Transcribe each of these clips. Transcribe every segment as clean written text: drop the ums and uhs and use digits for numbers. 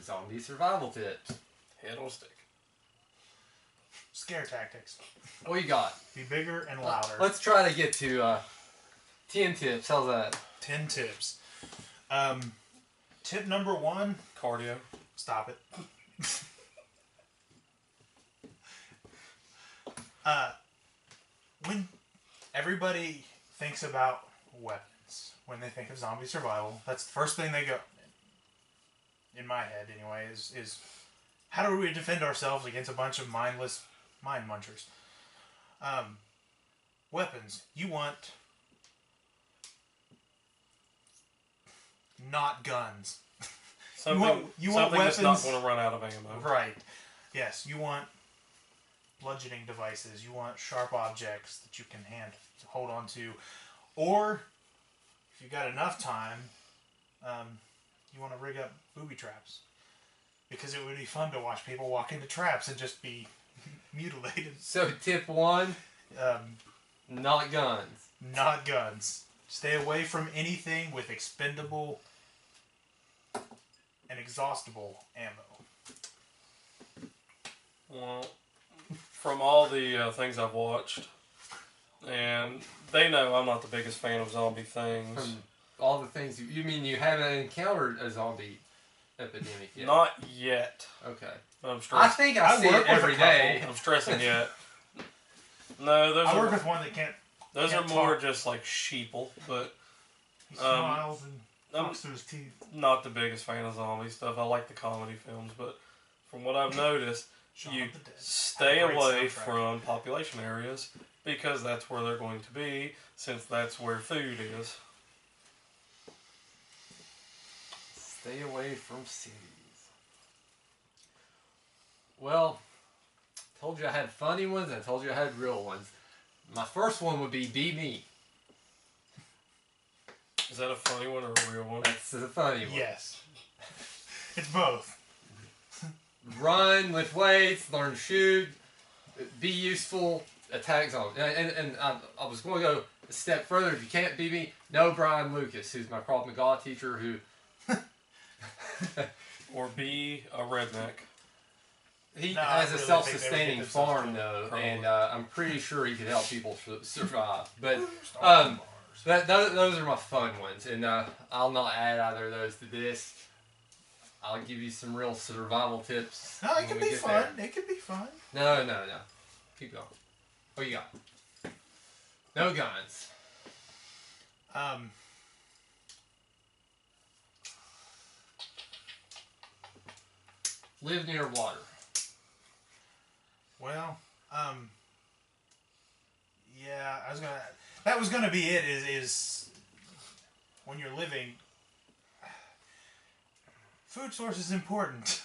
Zombie survival tips. Head on stick. Scare tactics. What you got? Be bigger and louder. Let's try to get to 10 tips. How's that? 10 tips. Tip number 1. Cardio. Stop it. When everybody thinks about weapons, when they think of zombie survival, that's the first thing they go, in my head anyway, is how do we defend ourselves against a bunch of mindless mind munchers? Weapons. You want not guns. Something weapons that's not going to run out of ammo. Right. Yes, you want bludgeoning devices. You want sharp objects that you can hold on to. Or, if you got enough time, you want to rig up booby traps. Because it would be fun to watch people walk into traps and just be mutilated. So tip 1, not guns. Not guns. Stay away from anything with expendable and exhaustible ammo. Well, from all the things I've watched, and they know I'm not the biggest fan of zombie things. From all the things you mean you haven't encountered a zombie epidemic yet? Not yet. Okay. I'm I think I see it every day. I'm stressing yet. No, those I are work with one that can't. those can't are more talk. just like sheeple, but He smiles and talks through his teeth. not the biggest fan of zombie stuff. I like the comedy films, but from what I've noticed, Shaun you of the Dead. stay Had a great away soundtrack. from population areas because that's where they're going to be, since that's where food is. Stay away from cities. Well, told you I had funny ones and I told you I had real ones. My first one would be me. Is that a funny one or a real one? That's the funny one. Yes. It's both. Run, lift weights, learn to shoot, be useful, attack zombies. And I was going to go a step further. If you can't beat me, know Brian Lucas, who's my Krav Maga teacher who... Or be a redneck. He No, I has a really self-sustaining think they would get farm, themselves though, Probably. and I'm pretty sure he could help people survive. But Bars. those are my fun ones, and I'll not add either of those to this. I'll give you some real survival tips. No, it when can we be get fun. there. It can be fun. No. Keep going. What you got? No guns. Live near water. Well, yeah, that was gonna be it, is when you're living, food source is important.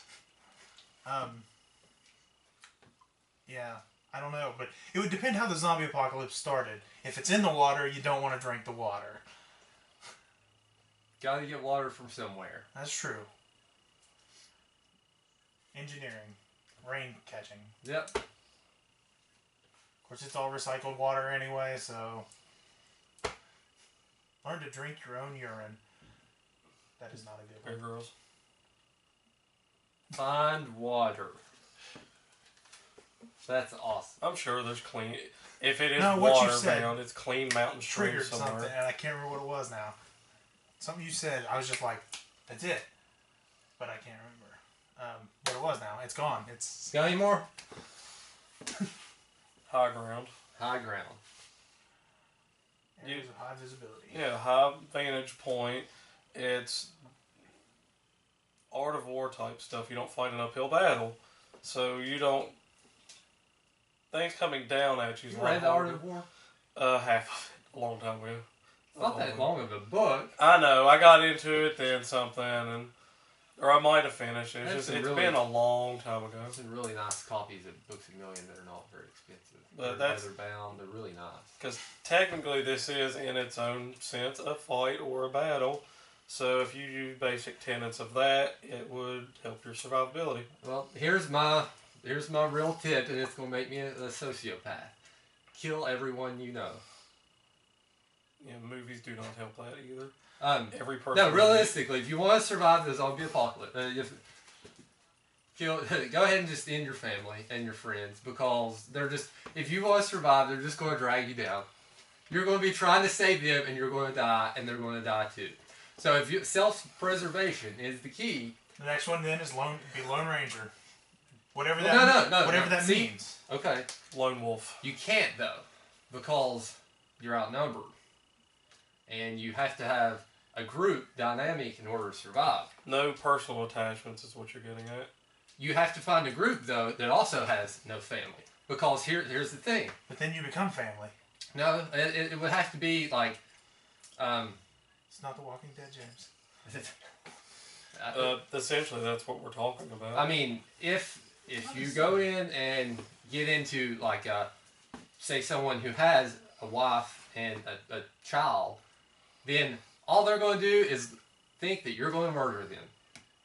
Yeah, I don't know, but it would depend how the zombie apocalypse started. If it's in the water, you don't want to drink the water. Gotta get water from somewhere. That's true. Engineering. Rain catching. Yep. Of course, it's all recycled water anyway, so... Learn to drink your own urine. That is not a good Hey, one. girls. Find water. That's awesome. I'm sure there's clean. If it is No, what you water said bound, it's clean mountain stream Triggered somewhere. something, and I can't remember what it was now. Something you said, I was just like, that's it. But I can't remember what it was now. It's gone. It's Got any more? High ground. High ground. areas of high visibility. Yeah, high vantage point. It's art of war type stuff. You don't fight an uphill battle, so you don't. Things coming down at you. You read The Art of War? Half of it, a long time ago. It's not that long of a book. I know. I got into it then something, or I might have finished it. That's It's really- been a long time ago. There's some really nice copies of Books A Million that are not very expensive. But They're that's- leather bound. They're really nice. Because technically this is, in its own sense, a fight or a battle. So if you use basic tenets of that, it would help your survivability. Well, here's my real tip, and it's gonna make me a sociopath. Kill everyone you know. Yeah, movies do not help that either. Every person. No, realistically, if you want to survive the zombie apocalypse, go ahead and just end your family and your friends, because they're just, if you want to survive, they're just going to drag you down. You're going to be trying to save them, and you're going to die, and they're going to die too. So if you, self-preservation is the key. The next one then is Lone Ranger. Whatever that means. Okay. Lone wolf. You can't though, because you're outnumbered, and you have to have a group dynamic in order to survive. No personal attachments is what you're getting at. You have to find a group though that also has no family, because here's the thing. But then you become family. No, it would have to be like. It's not The Walking Dead, James. Essentially, that's what we're talking about. I mean, if you go in and get into like say someone who has a wife and a child, then all they're going to do is think that you're going to murder them.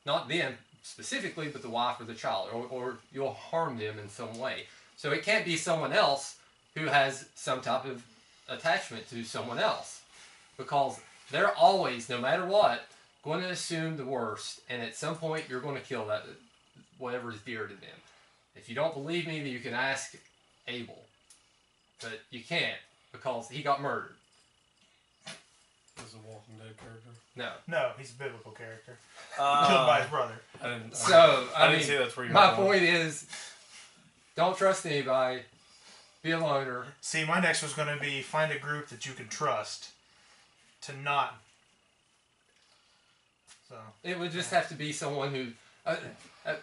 Not them specifically, but the wife or the child, or you'll harm them in some way. So it can't be someone else who has some type of attachment to someone else, because they're always, no matter what, going to assume the worst, and at some point you're going to kill that whatever is dear to them. If you don't believe me, then you can ask Abel, but you can't, because he got murdered. Is a Walking Dead character? No, he's a biblical character. Killed by his brother. I didn't I see that's where you were my going. point is, don't trust anybody. Be a loner. See, my next was going to be find a group that you can trust to not. So it would just have to be someone who.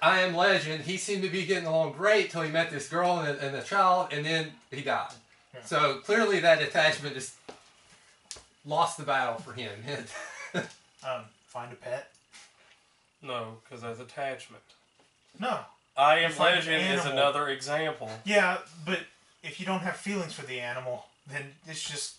I Am Legend, he seemed to be getting along great till he met this girl and a child, and then he died. Yeah. So clearly that attachment just lost the battle for him. Find a pet. No, because that's attachment. No. I Am Find an Legend is animal. another example. Yeah, but if you don't have feelings for the animal, then it's just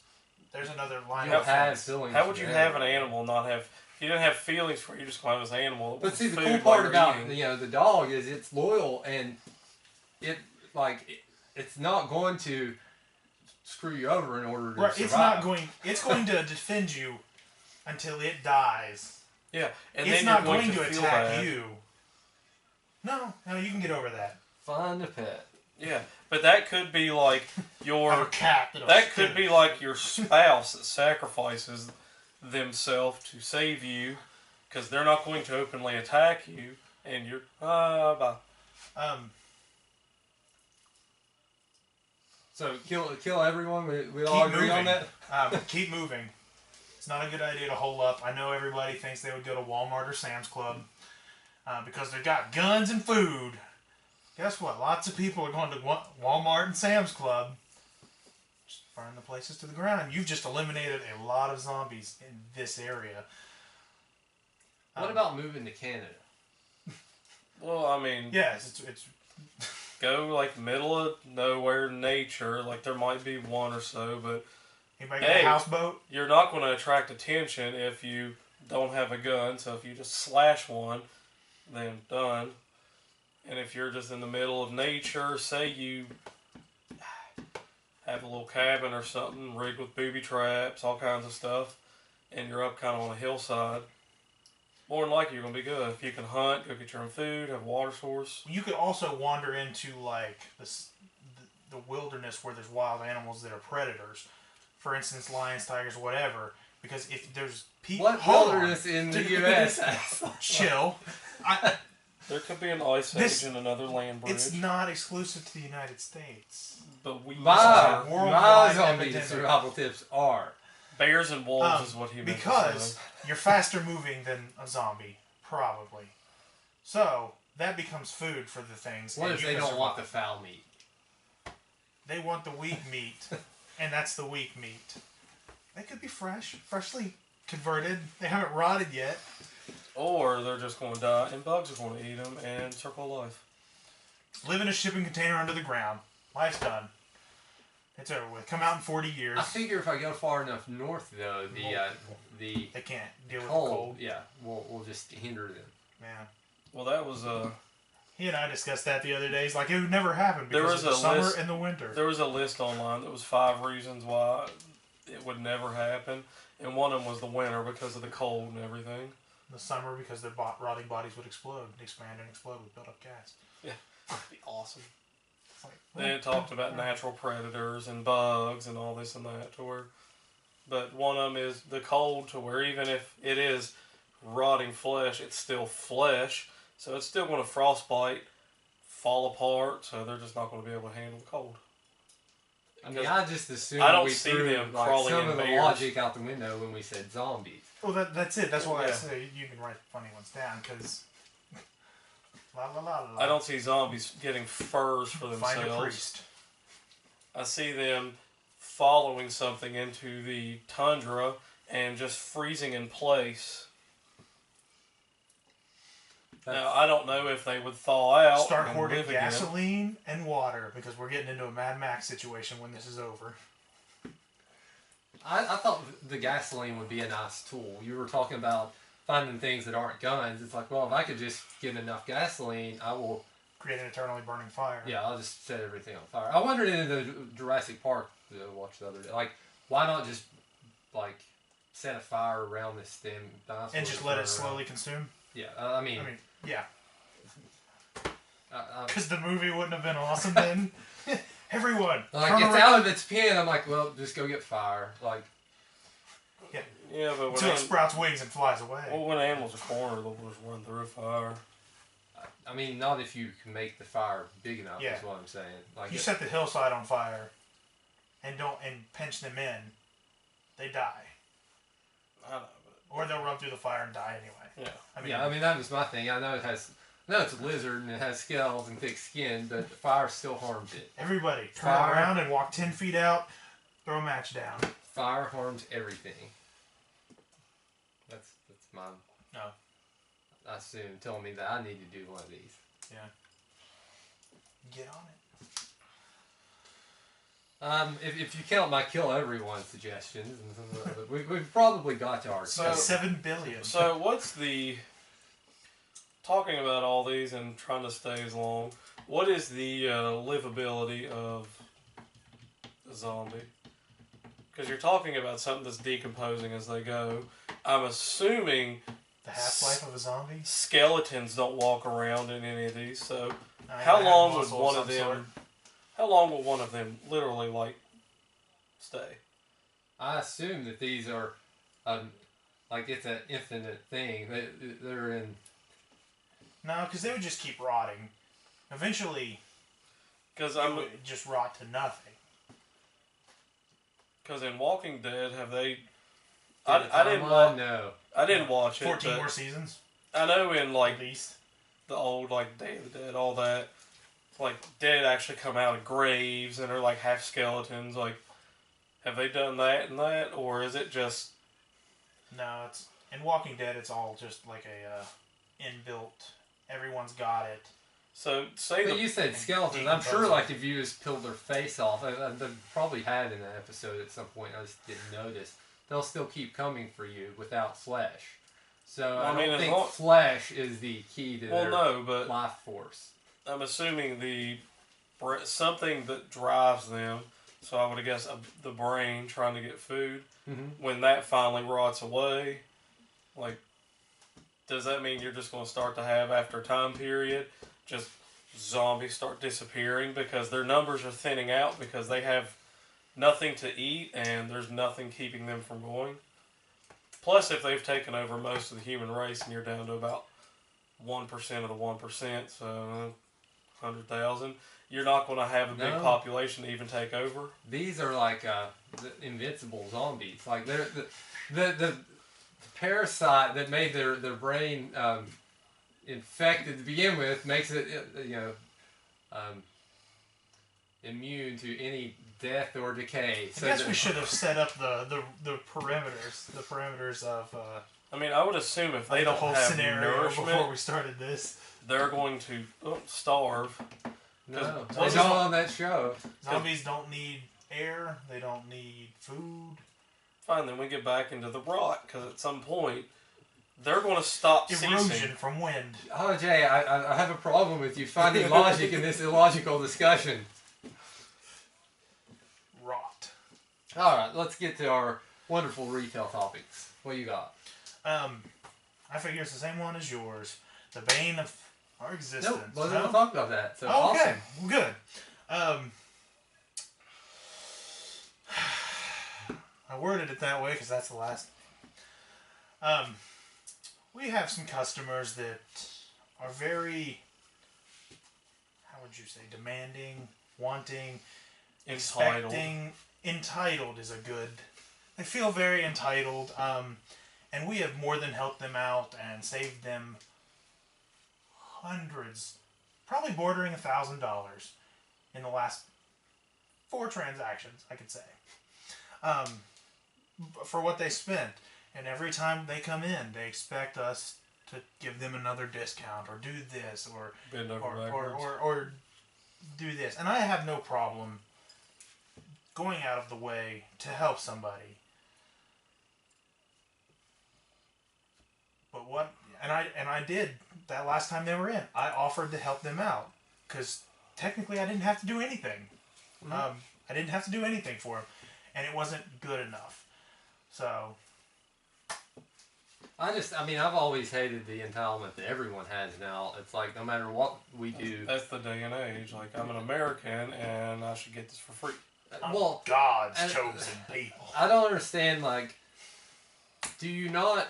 there's another line You of have defense. feelings. How would you have an animal not have? If you didn't have feelings for it, you just go have this animal. That But see, the food cool while part you're about eating. the dog is it's loyal, and it's not going to screw you over in order to Right, survive. it's going to defend you until it dies. Yeah, and It's then not you're going to feel attack bad. you. No, you can get over that. Find a pet. Yeah, but that could be like Have a your. cat. That could be like your spouse that sacrifices themselves to save you, because they're not going to openly attack you, and you're bye. So kill everyone. We all agree on that. Keep moving. It's not a good idea to hole up. I know everybody thinks they would go to Walmart or Sam's Club because they've got guns and food. Guess what? Lots of people are going to Walmart and Sam's Club. Just burn the places to the ground. You've just eliminated a lot of zombies in this area. What about moving to Canada? Well, I mean, Yes, it's go like middle of nowhere nature. Like there might be one or so, but anybody got a houseboat? you're not going to attract attention if you don't have a gun. So if you just slash one, then done. And if you're just in the middle of nature, say you have a little cabin or something rigged with booby traps, all kinds of stuff, and you're up kind of on a hillside, more than likely you're going to be good. If you can hunt, go get your own food, have a water source. You could also wander into like the wilderness where there's wild animals that are predators. For instance, lions, tigers, whatever. Because if there's people, What wilderness in the U.S.? chill. There could be an ice age in another land bridge. It's not exclusive to the United States. But we My Worldwide zombie epidemic. survival tips are bears and wolves is what he meant to Because say. you're faster moving than a zombie, probably. So that becomes food for the things. what and if you they can don't want the survive. foul meat? They want the weak meat, and that's the weak meat. They could be freshly converted. They haven't rotted yet. Or they're just going to die, and bugs are going to eat them, and circle of life. Live in a shipping container under the ground. Life's done. It's over with. Come out in 40 years. I figure if I go far enough north, though, the They can't deal with cold, the cold. yeah, will just hinder them. Yeah. Well, that was He and I discussed that the other day. It's like it would never happen There because was of the a summer list- and the winter. there was a list online that was 5 reasons why it would never happen, and one of them was the winter because of the cold and everything. In the summer, because their rotting bodies would explode, expand and explode with built up gas. Yeah, that'd be awesome. It's like, Then it talked about natural predators and bugs and all this and that to where, but one of them is the cold to where even if it is rotting flesh, it's still flesh, so it's still going to frostbite, fall apart, so they're just not going to be able to handle the cold. I mean, I just assumed I don't we see threw them like, crawling some in of the bears. logic out the window when we said zombies. well, that's it. That's why I Yeah. say you can write funny ones down, because... La la la la. I don't see zombies getting furs for Find a themselves. priest. I see them following something into the tundra and just freezing in place. Now, I don't know if they would thaw out Start and hoarding live again. gasoline and water, because we're getting into a Mad Max situation when this is over. I thought the gasoline would be a nice tool. You were talking about finding things that aren't guns. It's like, well, if I could just get enough gasoline, I will... Create an eternally burning fire. Yeah, I'll just set everything on fire. I wondered in the Jurassic Park that I watched the other day, like, why not just, like, set a fire around this stem And just let it slowly consume? Yeah, I mean, yeah. I, Because the movie wouldn't have been awesome then. Everyone, like, turn it's around out of its pen. I'm like, well, just go get fire. Like, Yeah, but until it sprouts wings and flies away. when animals are cornered, they'll just run through a fire. I mean, not if you can make the fire big enough. Yeah. Is what I'm saying. Like, You set the hillside on fire and pinch them in, they die. I know, Or they'll run through the fire and die anyway. yeah. I mean, that was my thing. I know it's a lizard and it has scales and thick skin, but the fire still harms it. everybody, turn Fire. around and walk 10 feet out, throw a match down. Fire harms everything. That's my. No. I assume telling me that I need to do one of these. Yeah. Get on it. If you count my kill everyone suggestions, we've probably got to our. So- 7 billion. So what's the... Talking about all these and trying to stay as long, what is the livability of a zombie? Because you're talking about something that's decomposing as they go. I'm assuming The half-life of a zombie? skeletons don't walk around in any of these, so I how have long would muscle one some of them... sort. How long will one of them literally, like, stay? I assume that these are, like it's an infinite thing. They're in. No, because they would just keep rotting. Eventually, Because it would just rot to nothing. Because in Walking Dead, have they... I didn't No. I didn't watch it, 14 but more seasons, I know in, like, at least. the old, like, Day of the Dead, all that, like, dead actually come out of graves and are, like, half skeletons. Like, have they done that and that? Or is it just... No, it's in Walking Dead. It's all just like a inbuilt. Everyone's got it. So, say But the... you said skeletons. I'm sure, like, if you just peeled their face off, they probably had in an episode at some point. I just didn't notice. They'll still keep coming for you without flesh. So I mean, don't as think long- flesh is the key to Well, their no, but life force. I'm assuming something that drives them, so I would guess the brain trying to get food, Mm-hmm. when that finally rots away, like, does that mean you're just going to start to have, after a time period, just zombies start disappearing because their numbers are thinning out because they have nothing to eat and there's nothing keeping them from going? Plus, if they've taken over most of the human race and you're down to about 1% of the 1%, so 100,000, you're not going to have a big No. population to even take over. These are like the invincible zombies. Like they're the parasite that made their brain infected to begin with makes it immune to any death or decay. I guess we should have set up the perimeters of I mean, I would assume if they the don't whole have scenario before nourishment, we started this. they're going to starve. No, Because they zombies don't won't- on that show. Zombies don't need air. They don't need food. Fine, then we get back into the rot, because at some point, they're going to stop Erosion ceasing. from wind. Oh, Jay, I have a problem with you finding logic in this illogical discussion. Rot. All right, let's get to our wonderful retail topics. What you got? I figure it's the same one as yours. The bane of our existence. No, wasn't going to talk about that. So oh, okay. awesome. Well, good. I worded it that way because that's the last. We have some customers that are very, how would you say, demanding, wanting, expecting. Entitled is a good. They feel very entitled, and we have more than helped them out and saved them hundreds, probably bordering $1,000 in the last 4 transactions, I could say, for what they spent. And every time they come in, they expect us to give them another discount or do this or or do this. And I have no problem going out of the way to help somebody. But what and I did that last time they were in. I offered to help them out because technically I didn't have to do anything. Mm-hmm. I didn't have to do anything for them, and it wasn't good enough. So I've always hated the entitlement that everyone has now. It's like no matter what we do. That's the day and age. Like, I'm an American and I should get this for free. Well, God's chosen people. I don't understand, like, do you not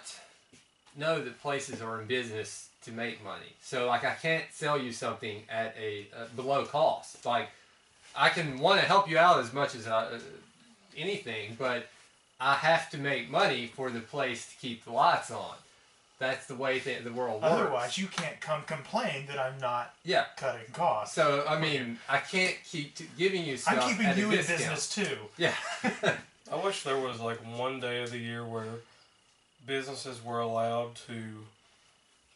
know that places are in business to make money? So, like, I can't sell you something at a below cost. Like, I can want to help you out as much as anything, but I have to make money for the place to keep the lights on. That's the way the world works. Otherwise, you can't come complain that I'm not cutting costs. So, I mean, I can't keep giving you stuff. I'm keeping you in business too. Yeah. I wish there was like one day of the year where businesses were allowed to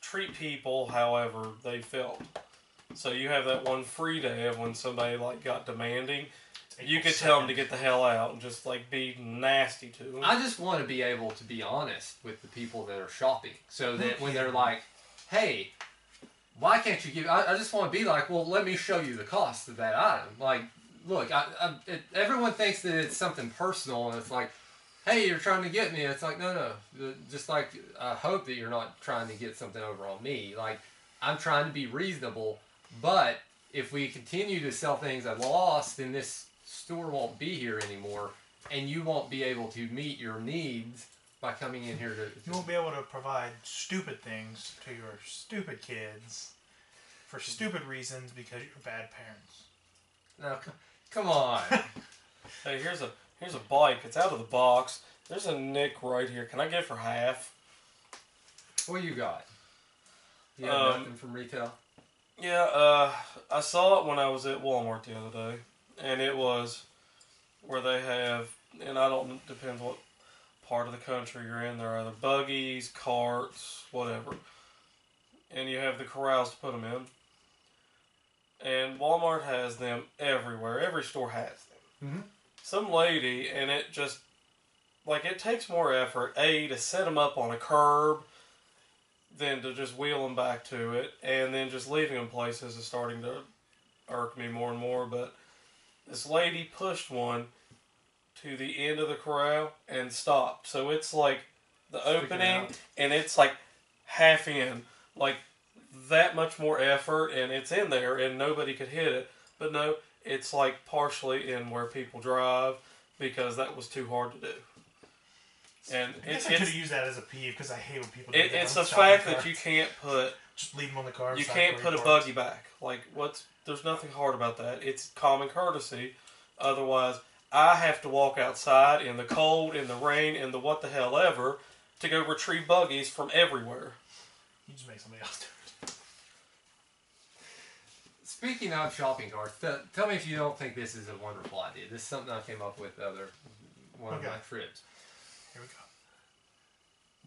treat people however they felt. So you have that one free day of when somebody like got demanding. You could tell them to get the hell out and just like be nasty to them. I just want to be able to be honest with the people that are shopping, so that when they're like, "Hey, why can't you give?" I just want to be like, "Well, let me show you the cost of that item." Like, look, everyone thinks that it's something personal, and it's like, "Hey, you're trying to get me." It's like, no. Just like I hope that you're not trying to get something over on me. Like, I'm trying to be reasonable, but if we continue to sell things at loss, then this store won't be here anymore, and you won't be able to meet your needs by coming in here to... You won't be able to provide stupid things to your stupid kids for stupid reasons because you're bad parents. No, come on. Hey, here's a bike. It's out of the box. There's a nick right here. Can I get it for half? What you got? You have nothing from retail? Yeah, I saw it when I was at Walmart the other day. And it was where they have, and I don't, depends what part of the country you're in, there are either buggies, carts, whatever. And you have the corrals to put them in. And Walmart has them everywhere. Every store has them. Mm-hmm. Some lady, and it just, like, it takes more effort, to set them up on a curb than to just wheel them back to it. And then just leaving them places is starting to irk me more and more, but... This lady pushed one to the end of the corral and stopped. So it's like the opening and it's like half in. Like that much more effort and it's in there and nobody could hit it. But no, it's like partially in where people drive because that was too hard to do. And I guess I could have used that as a peeve because I hate when people do that. It's the fact that you can't put... Just leave them on the car. You can't put a buggy back. Like, there's nothing hard about that. It's common courtesy. Otherwise, I have to walk outside in the cold, in the rain, in the what the hell ever to go retrieve buggies from everywhere. You just make somebody else do it. Speaking of shopping carts, tell me if you don't think this is a wonderful idea. This is something I came up with one of my trips. Here we go.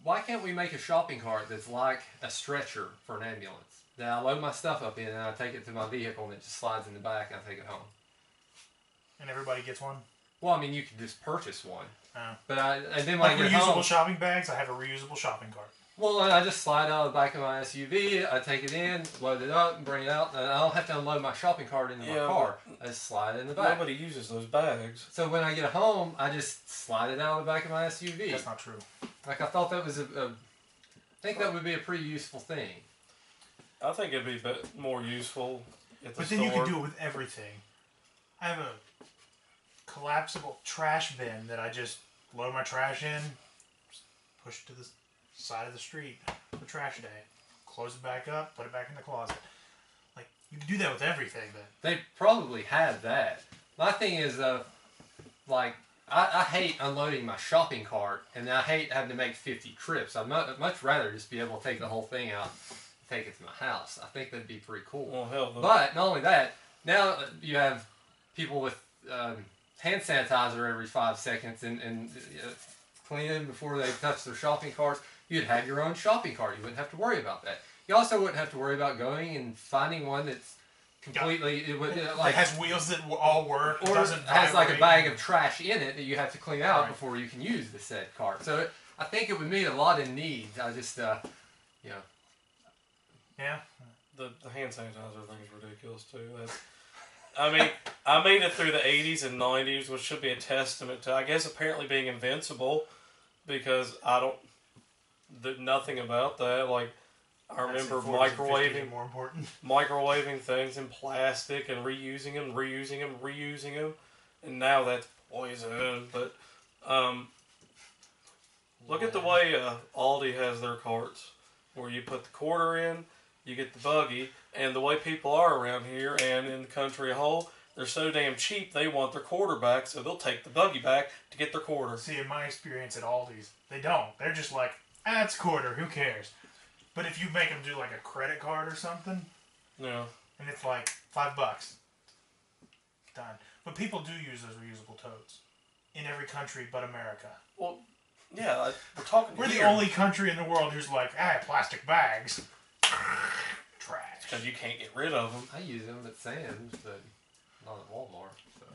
Why can't we make a shopping cart that's like a stretcher for an ambulance? Now I load my stuff up in and I take it to my vehicle and it just slides in the back and I take it home. And everybody gets one? Well, I mean, you can just purchase one. Oh. But and then like when I get reusable home, shopping bags, I have a reusable shopping cart. Well, and I just slide out of the back of my SUV. I take it in, load it up, and bring it out. And I don't have to unload my shopping cart into my car. I just slide it in the back. Nobody uses those bags. So when I get home, I just slide it out of the back of my SUV. That's not true. Like I thought that was I think that would be a pretty useful thing. I think it'd be a bit more useful at the But store. then you can do it with everything. I have a collapsible trash bin that I just load my trash in, just push it to the side of the street for trash day, close it back up, put it back in the closet. Like, you can do that with everything, but They probably have that. My thing is, like, I hate unloading my shopping cart, and I hate having to make 50 trips. I'd much rather just be able to take the whole thing out and take it to my house. I think that'd be pretty cool. Well, hell, But not only that, now you have people with hand sanitizer every 5 seconds and cleaning before they touch their shopping carts. You'd have your own shopping cart. You wouldn't have to worry about that. You also wouldn't have to worry about going and finding one that's completely it has wheels that all work. It or doesn't has like a vibrate. bag of trash in it that you have to clean out Right. before you can use the said cart. So I think it would meet a lot of needs. I just, Yeah. the hand sanitizer thing is ridiculous too. I mean, I made it through the 80s and 90s, which should be a testament to, I guess, apparently being invincible, because nothing about that. Like, I remember That's in 40s and 50s microwaving are more important. microwaving things in plastic and reusing them, and now that's poison. But look at the way Aldi has their carts, where you put the quarter in, you get the buggy, and the way people are around here and in the country a whole, they're so damn cheap they want their quarter back, so they'll take the buggy back to get their quarter. See, in my experience at Aldi's, they don't. They're just like, it's quarter, who cares? But if you make them do like a credit card or something, Yeah. and it's like $5, done. But people do use those reusable totes in every country but America. Well, yeah, we're talking. We're here. the only country in the world who's like, plastic bags, trash. Because you can't get rid of them. I use them at Sam's, but not at Walmart. So.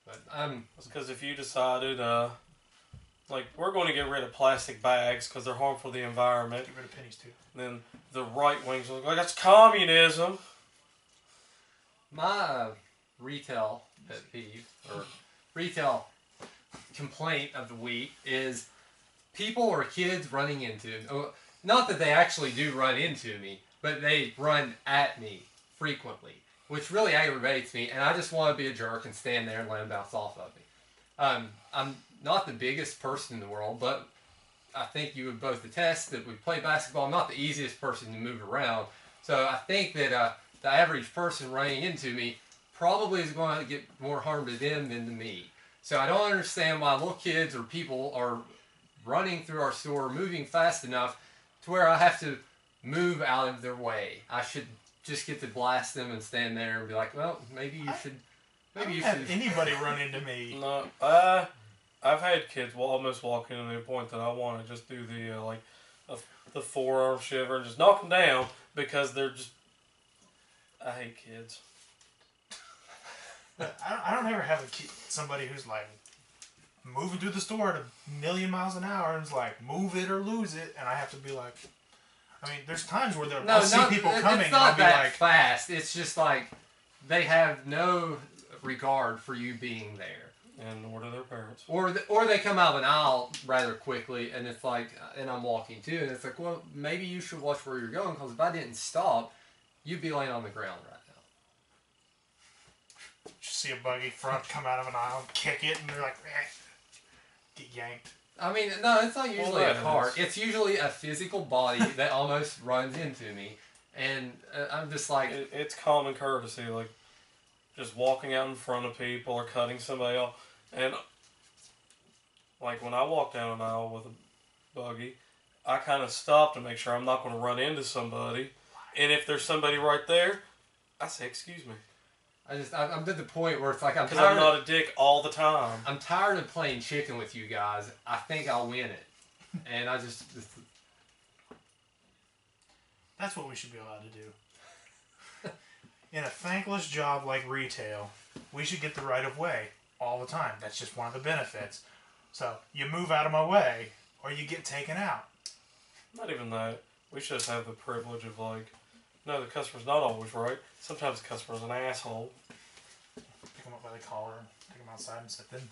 But It's because if you decided, like, we're going to get rid of plastic bags because they're harmful to the environment, Get rid of pennies too. then the right wings are like, that's communism. my retail pet peeve or retail complaint of the week is people or kids running into me. Not that they actually do run into me, but they run at me frequently, which really aggravates me, and I just want to be a jerk and stand there and let them bounce off of me. I'm not the biggest person in the world, but I think you would both attest that we play basketball. I'm not the easiest person to move around, so I think that the average person running into me probably is going to get more harm to them than to me. So I don't understand why little kids or people are running through our store, moving fast enough to where I have to move out of their way. I should just get to blast them and stand there and be like, well, maybe you should. Maybe you I don't should. have anybody run into me. No, I've had kids almost walk into the point that I want to just do the forearm shiver and just knock them down because they're just. I hate kids. I don't ever have somebody who's like moving through the store at 1,000,000 miles an hour and is like, move it or lose it, and I have to be like, I mean, there's times where I'll see people coming it's and I'll not be that like, fast. It's just like they have no regard for you being there. And nor do their parents. Or they come out of an aisle rather quickly, and it's like, and I'm walking too, and it's like, well, maybe you should watch where you're going, because if I didn't stop, you'd be laying on the ground right now. just see a buggy front come out of an aisle, kick it, and they're like, get yanked. I mean, no, it's not usually a that car. is- It's usually a physical body that almost runs into me, and I'm just like, It's common courtesy, like just walking out in front of people or cutting somebody off. And like when I walk down an aisle with a buggy, I kind of stop to make sure I'm not going to run into somebody. And if there's somebody right there, I say, excuse me. I'm to the point where it's like, Because I'm not a dick all the time. I'm tired of playing chicken with you guys. I think I'll win it. And I just That's what we should be allowed to do. In a thankless job like retail, we should get the right of way all the time. That's just one of the benefits. So you move out of my way, or you get taken out. Not even that. We should just have the privilege of like, no, the customer's not always right. Sometimes the customer's an asshole. Pick them up by the collar, take them outside and sit them.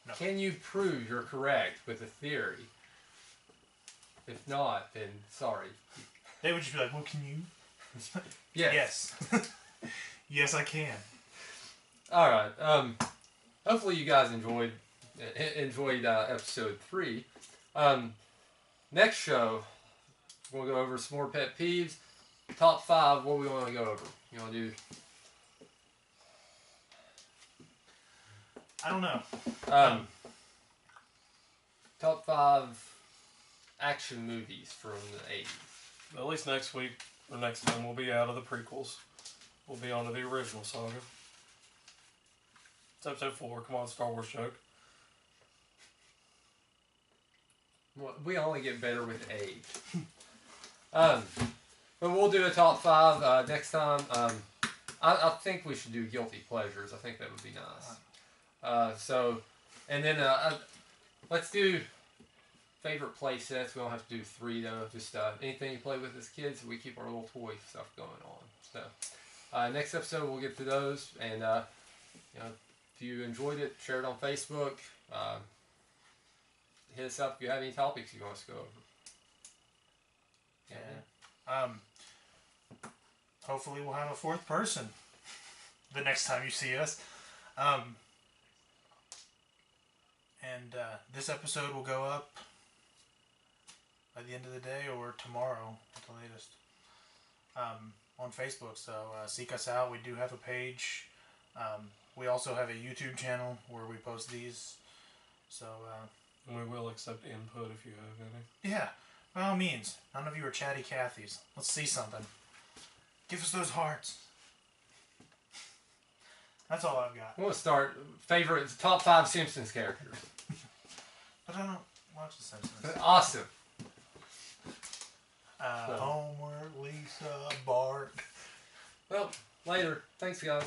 No. Can you prove you're correct with the theory? If not, then sorry. They would just be like, well, can you? Yes. Yes. Yes, I can. All right. Hopefully you guys enjoyed episode 3. Next show, we'll go over some more pet peeves. Top 5. What we want to go over? You want to do? I don't know. Top 5 action movies from the 80s. At least next week or next time we'll be out of the prequels. We'll be on to the original saga. It's episode 4. Come on, Star Wars joke. Well, we only get better with age. But we'll do a top 5 next time. I think we should do guilty pleasures. I think that would be nice. And then let's do favorite play sets. We don't have to do 3 though. Just anything you play with as kids. We keep our little toy stuff going on. So next episode we'll get to those. And if you enjoyed it, share it on Facebook. Hit us up if you have any topics you want us to go over. Yeah. Hopefully we'll have a 4th person the next time you see us. This episode will go up by the end of the day or tomorrow at the latest on Facebook. So seek us out. We do have a page. We also have a YouTube channel where we post these. So And we will accept input if you have any. yeah, by all means. None of you are chatty Cathys. Let's see something. Give us those hearts. That's all I've got. We'll start top 5 Simpsons characters. But I don't watch The Simpsons. Awesome. Homer, Lisa, Bart. Well, later. Thanks, guys.